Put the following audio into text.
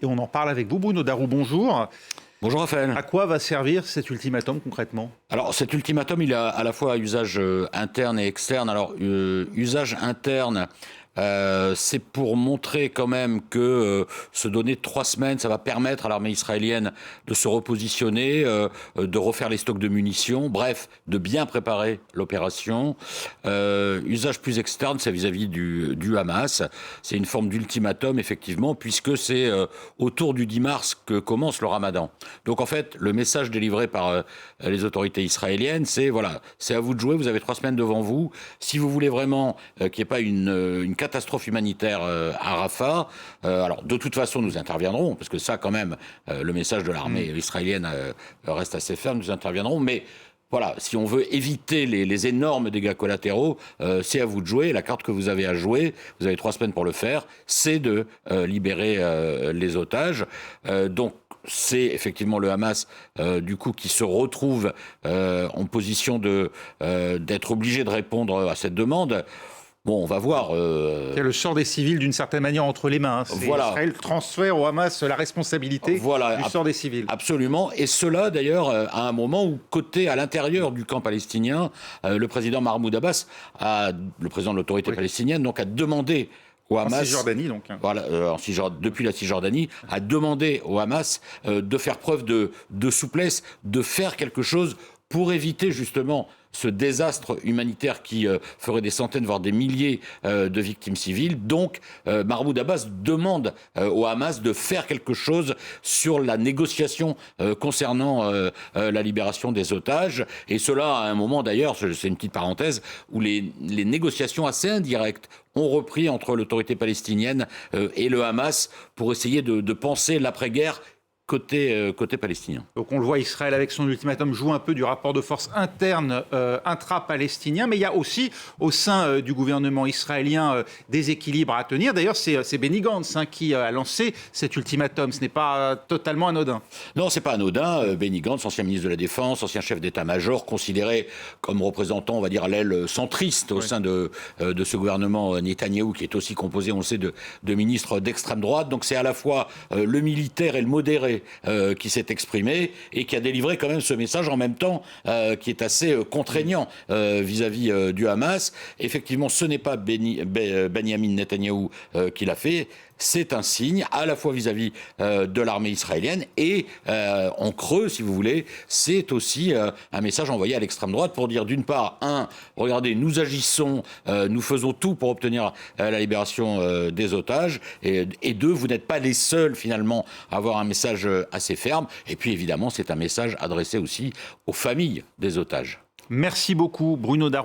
Et on en parle avec vous, Bruno Darroux, bonjour. Bonjour Raphaël. À quoi va servir cet ultimatum concrètement ? Alors cet ultimatum, il a à la fois usage interne et externe. Alors usage interne, c'est pour montrer quand même que se donner 3 semaines, ça va permettre à l'armée israélienne de se repositionner, de refaire les stocks de munitions, bref, de bien préparer l'opération. Usage plus externe, c'est vis-à-vis du Hamas. C'est une forme d'ultimatum, effectivement, puisque c'est autour du 10 mars que commence le Ramadan. Donc en fait, le message délivré par les autorités israéliennes, c'est voilà, c'est à vous de jouer, vous avez 3 semaines devant vous. Si vous voulez vraiment qu'il n'y ait pas une catastrophe humanitaire à Rafah, alors de toute façon nous interviendrons, parce que ça quand même, le message de l'armée israélienne reste assez ferme, nous interviendrons, mais voilà, si on veut éviter les énormes dégâts collatéraux, c'est à vous de jouer. La carte que vous avez à jouer, vous avez 3 semaines pour le faire, c'est de libérer les otages. Donc, c'est effectivement le Hamas, du coup, qui se retrouve en position d'être obligé de répondre à cette demande. Bon, on va voir. Il y a le sort des civils d'une certaine manière entre les mains. Voilà. Israël transfère au Hamas la responsabilité du sort des civils. Absolument. Et cela, d'ailleurs, à un moment où, à l'intérieur du camp palestinien, le président Mahmoud Abbas, le président de l'autorité palestinienne, donc a demandé au Hamas, en Cisjordanie, donc. Voilà, depuis la Cisjordanie, a demandé au Hamas de faire preuve de souplesse, de faire quelque chose pour éviter justement ce désastre humanitaire qui ferait des centaines, voire des milliers de victimes civiles. Donc, Mahmoud Abbas demande au Hamas de faire quelque chose sur la négociation concernant la libération des otages. Et cela à un moment, d'ailleurs, c'est une petite parenthèse, où les négociations assez indirectes ont repris entre l'autorité palestinienne et le Hamas pour essayer de penser l'après-guerre côté palestinien. Donc on le voit, Israël avec son ultimatum joue un peu du rapport de force interne intra-palestinien, mais il y a aussi au sein du gouvernement israélien des équilibres à tenir. D'ailleurs, c'est Benny Gantz qui a lancé cet ultimatum. Ce n'est pas totalement anodin. Non, c'est pas anodin. Benny Gantz, ancien ministre de la Défense, ancien chef d'état-major, considéré comme représentant, on va dire, l'aile centriste au sein de ce gouvernement Netanyahou, qui est aussi composé, on le sait, de ministres d'extrême droite. Donc c'est à la fois le militaire et le modéré qui s'est exprimé et qui a délivré quand même ce message en même temps qui est assez contraignant vis-à-vis du Hamas. Effectivement, ce n'est pas Benyamin Netanyahou qui l'a fait. C'est un signe à la fois vis-à-vis de l'armée israélienne et en creux, si vous voulez, c'est aussi un message envoyé à l'extrême droite pour dire d'une part, regardez, nous agissons, nous faisons tout pour obtenir la libération des otages, et deux, vous n'êtes pas les seuls finalement à avoir un message assez ferme, et puis évidemment c'est un message adressé aussi aux familles des otages. Merci beaucoup Bruno Darroux.